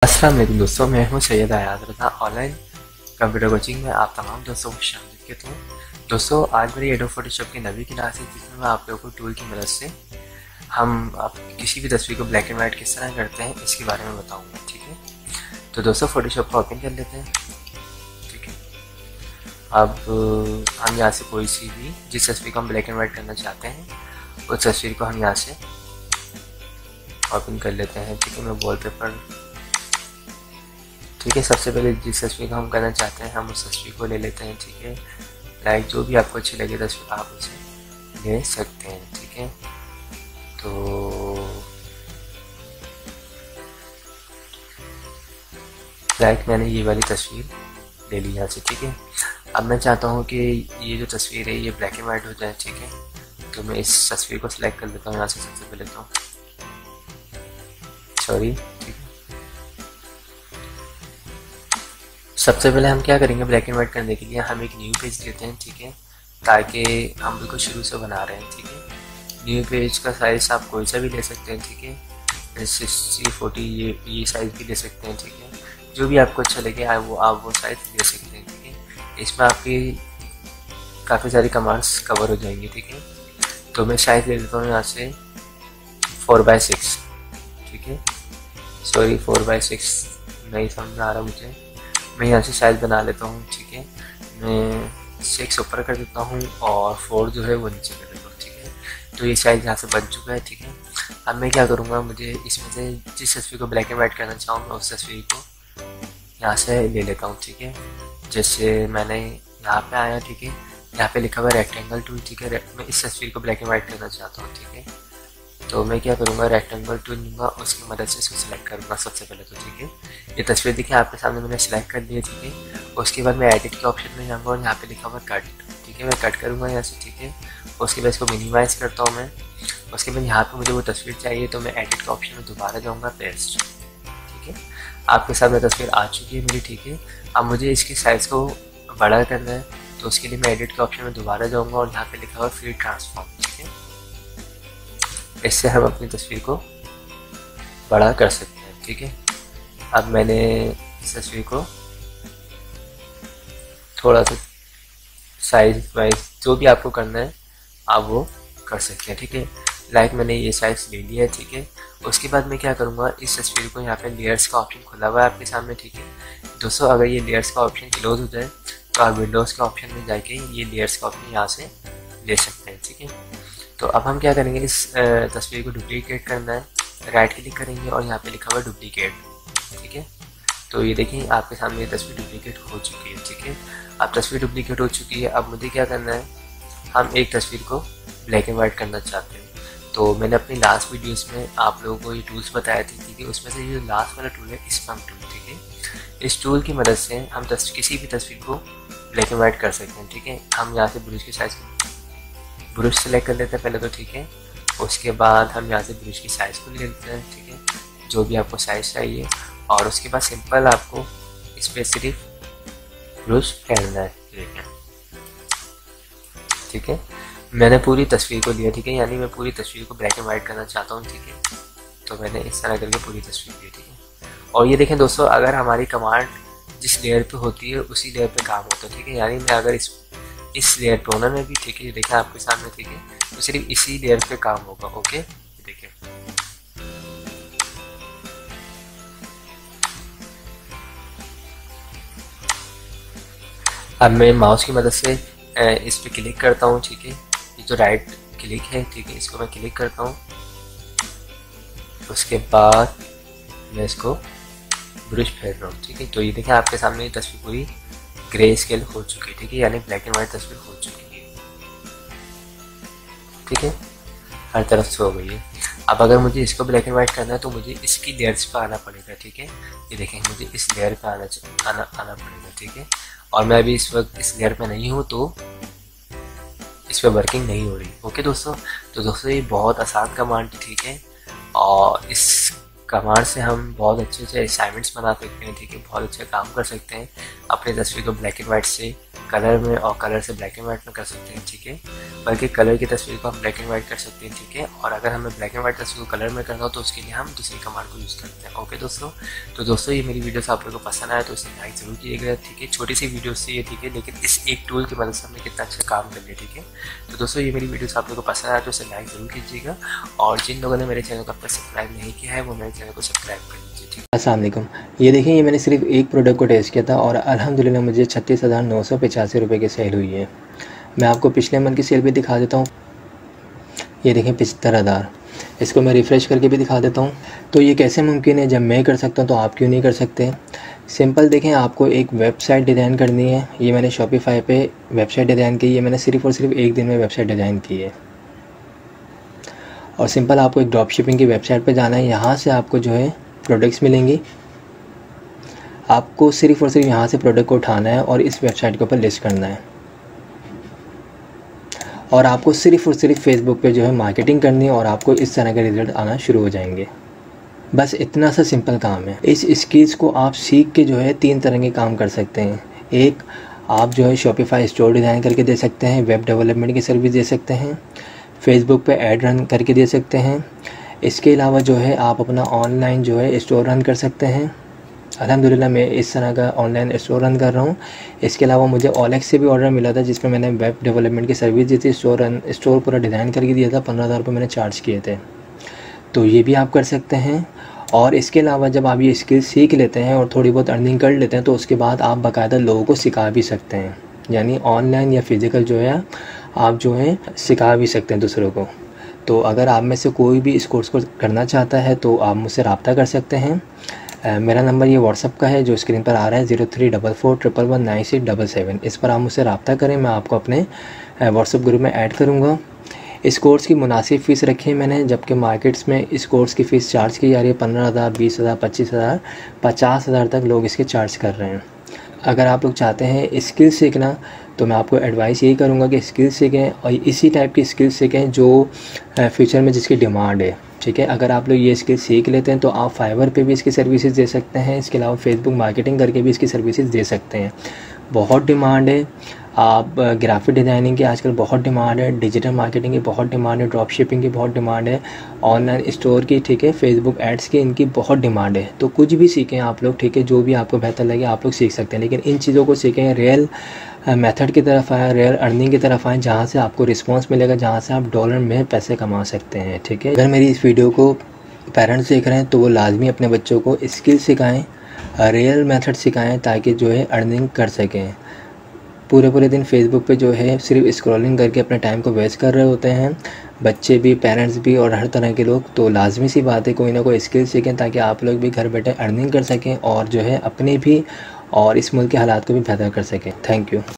अस्सलाम वालेकुम दोस्तों, मैं हूं सैयद आयाद रज़ा। ऑनलाइन कंप्यूटर कोचिंग में आप तमाम दोस्तों को शामिल कहता हूँ। दोस्तों, आज मेरी एडोब फोटोशॉप की नवी क्लास है जिसमें मैं आप लोगों को टूल की मदद से हम किसी भी तस्वीर को ब्लैक एंड वाइट किस तरह करते हैं इसके बारे में बताऊंगा। ठीक है, तो दोस्तों फोटोशॉप को ओपन कर लेते हैं। ठीक है, अब हम यहाँ से कोई सी भी जिस तस्वीर को हम ब्लैक एंड वाइट करना चाहते हैं उस तस्वीर को हम यहाँ से ओपन कर लेते हैं। ठीक है, मैं वॉलपेपर ठीक है, सबसे पहले जिस तस्वीर को हम करना चाहते हैं हम उस तस्वीर को ले लेते हैं। ठीक है, लाइक जो भी आपको अच्छी लगे तस्वीर आप उसे ले सकते हैं। ठीक है, तो लाइक मैंने ये वाली तस्वीर ले ली यहाँ से। ठीक है, अब मैं चाहता हूँ कि ये जो तस्वीर है ये ब्लैक एंड वाइट हो जाए। ठीक है, तो मैं इस तस्वीर को सिलेक्ट कर लेता हूँ यहाँ से सबसे पहले तो सॉरी। ठीक है, सबसे पहले हम क्या करेंगे, ब्लैक एंड वाइट करने के लिए हम एक न्यू पेज लेते हैं। ठीक है, ताकि हम बिल्कुल शुरू से बना रहे हैं। ठीक है, न्यू पेज का साइज आप कोई सा भी ले सकते हैं। ठीक है, 60-40 ये साइज भी ले सकते हैं। ठीक है, जो भी आपको अच्छा लगे आप वो साइज ले सकते हैं। ठीक है, इसमें आपकी काफ़ी सारी कमांड्स कवर हो जाएंगी। ठीक है, तो मैं साइज ले लेता हूँ यहाँ से 4x6। ठीक है, सॉरी 4x6 नहीं समझ आ रहा मुझे, मैं यहाँ से साइज बना लेता हूँ। ठीक है, मैं 6 ऊपर कर देता हूँ और 4 जो है वो नीचे कर देता हूँ। ठीक है, तो ये साइज यहाँ से बन चुका है। ठीक है, अब मैं क्या करूँगा, मुझे इसमें से जिस तस्वीर को ब्लैक एंड वाइट करना चाहूँ मैं उस तस्वीर को यहाँ से ले लेता हूँ। ठीक है, जैसे मैंने यहाँ पे आया। ठीक है, यहाँ पे लिखा हुआ रेक्टेंगल टूल। ठीक है, मैं इस तस्वीर को ब्लैक एंड वाइट करना चाहता हूँ। ठीक है, तो मैं क्या करूँगा, रेक्टेंगल टूल लूँगा, उसकी मदद से इसको सिलेक्ट करूँगा सबसे पहले तो। ठीक है, ये तस्वीर देखिए आपके सामने मैंने सिलेक्ट कर लिया। ठीक है, उसके बाद मैं एडिट के ऑप्शन में जाऊँगा और यहाँ पे लिखा हुआ कट। ठीक है, मैं कट करूँगा यहाँ से। ठीक है, उसके बाद इसको मिनिमाइज़ करता हूँ मैं। उसके बाद यहाँ पे मुझे वो तस्वीर चाहिए तो मैं एडिट के ऑप्शन में दोबारा जाऊँगा, पेस्ट। ठीक है, आपके सामने तस्वीर आ चुकी है मेरी। ठीक है, अब मुझे इसकी साइज़ को बड़ा करना है तो उसके लिए मैं एडिट के ऑप्शन में दोबारा जाऊँगा और यहाँ पे लिखा हुआ फ्री ट्रांसफॉर्म। ठीक है, इससे हम अपनी तस्वीर को बड़ा कर सकते हैं। ठीक है, अब मैंने इस तस्वीर को थोड़ा सा साइज वाइज जो भी आपको करना है आप वो कर सकते हैं। ठीक है, लाइक मैंने ये साइज ले लिया है। ठीक है, उसके बाद मैं क्या करूँगा, इस तस्वीर को यहाँ पे लेयर्स का ऑप्शन खुला हुआ है आपके सामने। ठीक है दोस्तों, अगर ये लेयर्स का ऑप्शन क्लोज हो जाए तो आप विंडोज़ के ऑप्शन में जाके ये लेयर्स का ऑप्शन यहाँ से ले सकते हैं। ठीक है, तो अब हम क्या करेंगे, इस तस्वीर को डुप्लीकेट करना है, राइट क्लिक करेंगे और यहाँ पे लिखा हुआ डुप्लीकेट। ठीक है, तो ये देखिए आपके सामने ये तस्वीर डुप्लीकेट हो चुकी है। ठीक है, अब तस्वीर डुप्लीकेट हो चुकी है। अब मुझे क्या करना है, हम एक तस्वीर को ब्लैक एंड वाइट करना चाहते हैं। तो मैंने अपनी लास्ट वीडियोस में आप लोगों को ये टूल्स बताए थे। ठीक है, उसमें से ये लास्ट वाला टूल है स्पंक टूल। ठीक है, इस टूल की मदद से हम किसी भी तस्वीर को ब्लैक एंड वाइट कर सकते हैं। ठीक है, हम यहाँ से ब्रश की साइज ब्रश सेलेक्ट कर लेते हैं पहले तो। ठीक है, उसके बाद हम यहाँ से ब्रश की साइज़ को ले लेते हैं। ठीक है, जो भी आपको साइज़ चाहिए और उसके बाद सिंपल आपको इस पर सिर्फ ब्रश फेरना है। ठीक है, मैंने पूरी तस्वीर को लिया। ठीक है, यानी मैं पूरी तस्वीर को ब्लैक एंड वाइट करना चाहता हूँ। ठीक है, तो मैंने इस तरह करके पूरी तस्वीर ली। ठीक है, और ये देखें दोस्तों, अगर हमारी कमांड जिस लेयर पे होती है उसी लेयर पे काम होता है। ठीक है, यानी मैं अगर इस लेयर पे होना में भी, ठीक है, ये देखें आपके सामने। ठीक है, तो सिर्फ इसी लेयर पे काम होगा। ओके, देखिए अब मैं माउस की मदद से इस पे क्लिक करता हूँ। ठीक है, ये जो राइट क्लिक है, ठीक है, इसको मैं क्लिक करता हूँ। उसके बाद मैं इसको ब्रश फेर रहा हूँ। ठीक है, तो ये देखें आपके सामने ये तस्वीर पूरी ग्रे स्केल हो चुकी है। ठीक है, यानी ब्लैक एंड वाइट तस्वीर हो चुकी है। ठीक है, हर तरफ से हो गई है। अब अगर मुझे इसको ब्लैक एंड वाइट करना है तो मुझे इसकी लेयर्स पे आना पड़ेगा। ठीक है, ये देखें मुझे इस लेयर पे आना पड़ेगा। ठीक है, और मैं अभी इस वक्त इस लेयर पे नहीं हूँ तो इस पर वर्किंग नहीं हो रही। ओके दोस्तों, तो दोस्तों ये बहुत आसान कमांड है। ठीक है, और इस कमांड से हम बहुत अच्छे अच्छे असाइनमेंट्स बना सकते हैं। ठीक है, बहुत अच्छा काम कर सकते हैं, अपनी तस्वीर को ब्लैक एंड वाइट से कलर में और कलर से ब्लैक एंड वाइट में कर सकते हैं, ठीक है। बल्कि कलर की तस्वीर को हम ब्लैक एंड वाइट कर सकते हैं, ठीक है। और अगर हमें ब्लैक एंड वाइट तस्वीर को कलर में करना हो तो उसके लिए हम दूसरी कमांड को यूज़ करते हैं। ओके दोस्तों, तो दोस्तों ये मेरी वीडियोस आप लोगों को पसंद आया तो इसे लाइक ज़रूर कीजिएगा, ठीक है। छोटी सी वीडियो से ये, ठीक है, लेकिन इस एक टूल की मदद से हमने कितना अच्छा काम कर लिया, ठीक है। तो दोस्तों ये मेरी वीडियोस आप लोगों को पसंद आया तो इसे लाइक ज़रूर कीजिएगा, और जिन लोगों ने मेरे चैनल को अब तक सब्सक्राइब नहीं किया है वो मेरे चैनल को सब्सक्राइब कर लीजिए, ठीक है। अस्सलाम वालेकुम। ये देखिए, ये मैंने सिर्फ एक प्रोडक्ट को टेस्ट किया था और अल्हम्दुलिल्लाह मुझे 36,985 रुपये की सेल हुई है। मैं आपको पिछले मंथ की सेल भी दिखा देता हूँ। ये देखें 75,000। इसको मैं रिफ़्रेश करके भी दिखा देता हूँ। तो ये कैसे मुमकिन है? जब मैं कर सकता हूँ तो आप क्यों नहीं कर सकते? सिंपल देखें, आपको एक वेबसाइट डिज़ाइन करनी है। ये मैंने शॉपिफाई पे वेबसाइट डिज़ाइन की है। मैंने सिर्फ़ और सिर्फ एक दिन में वेबसाइट डिज़ाइन की है। और सिंपल आपको एक ड्रॉप शिपिंग की वेबसाइट पे जाना है। यहाँ से आपको जो है प्रोडक्ट्स मिलेंगी। आपको सिर्फ़ और सिर्फ यहाँ से प्रोडक्ट को उठाना है और इस वेबसाइट के ऊपर लिस्ट करना है। और आपको सिर्फ़ और सिर्फ फेसबुक पे जो है मार्केटिंग करनी है और आपको इस तरह के रिज़ल्ट आना शुरू हो जाएंगे। बस इतना सा सिंपल काम है। इस स्किल्स को आप सीख के जो है 3 तरह के काम कर सकते हैं। एक, आप जो है शॉपिफाई स्टोर डिज़ाइन करके दे सकते हैं, वेब डेवलपमेंट की सर्विस दे सकते हैं, फेसबुक पे ऐड रन करके दे सकते हैं। इसके अलावा जो है आप अपना ऑनलाइन जो है स्टोर रन कर सकते हैं। अल्हम्दुलिल्लाह मैं इस तरह का ऑनलाइन स्टोर रन कर रहा हूँ। इसके अलावा मुझे OLX से भी ऑर्डर मिला था जिसमें मैंने वेब डेवलपमेंट की सर्विस दी थी। स्टोर पूरा डिज़ाइन करके दिया था। 15,000 रुपये मैंने चार्ज किए थे। तो ये भी आप कर सकते हैं। और इसके अलावा जब आप ये स्किल सीख लेते हैं और थोड़ी बहुत अर्निंग कर लेते हैं तो उसके बाद आप बाकायदा लोगों को सिखा भी सकते हैं। यानी ऑनलाइन या फिज़िकल जो है आप जो है सिखा भी सकते हैं दूसरों को। तो अगर आप में से कोई भी इस कोर्स को करना चाहता है तो आप मुझसे रब्ता कर सकते हैं। मेरा नंबर ये व्हाट्सअप का है जो स्क्रीन पर आ रहा है, 0344119677। इस पर आप मुझसे रब्ता करें, मैं आपको अपने व्हाट्सअप ग्रुप में ऐड करूँगा। इस कोर्स की मुनासिब फ़ीस रखी है मैंने, जबकि मार्केट्स में इस कोर्स की फ़ीस चार्ज की जा रही है 15,000, 20,000, 25,000, 50,000 तक लोग इसके चार्ज कर रहे हैं। अगर आप लोग चाहते हैं स्किल सीखना तो मैं आपको एडवाइस यही करूँगा कि स्किल सीखें और इसी टाइप की स्किल सीखें जो फ्यूचर में जिसकी डिमांड है, ठीक है। अगर आप लोग ये स्किल सीख लेते हैं तो आप फाइवर पे भी इसकी सर्विसेज दे सकते हैं। इसके अलावा फेसबुक मार्केटिंग करके भी इसकी सर्विसेज दे सकते हैं। बहुत डिमांड है। आप ग्राफिक डिज़ाइनिंग की आजकल बहुत डिमांड है, डिजिटल मार्केटिंग की बहुत डिमांड है, ड्रॉप शिपिंग की बहुत डिमांड है, ऑनलाइन स्टोर की, ठीक है, फेसबुक एड्स की, इनकी बहुत डिमांड है। तो कुछ भी सीखें आप लोग, ठीक है, जो भी आपको बेहतर लगे आप लोग सीख सकते हैं। लेकिन इन चीज़ों को सीखें, रियल मेथड की तरफ आएँ, रियल अर्निंग की तरफ आएँ, जहाँ से आपको रिस्पॉन्स मिलेगा, जहाँ से आप डॉलर में पैसे कमा सकते हैं, ठीक है। अगर मेरी इस वीडियो को पेरेंट्स देख रहे हैं तो वो लाजमी अपने बच्चों को स्किल सिखाएँ, रियल मेथड सिखाएँ ताकि जो है अर्निंग कर सकें। पूरे दिन फेसबुक पे जो है सिर्फ स्क्रॉलिंग करके अपने टाइम को वेस्ट कर रहे होते हैं, बच्चे भी, पेरेंट्स भी और हर तरह के लोग। तो लाजमी सी बात है कोई ना कोई स्किल सीखें ताकि आप लोग भी घर बैठे अर्निंग कर सकें और जो है अपने भी और इस मुल्क के हालात को भी बेहतर कर सकें। Thank you.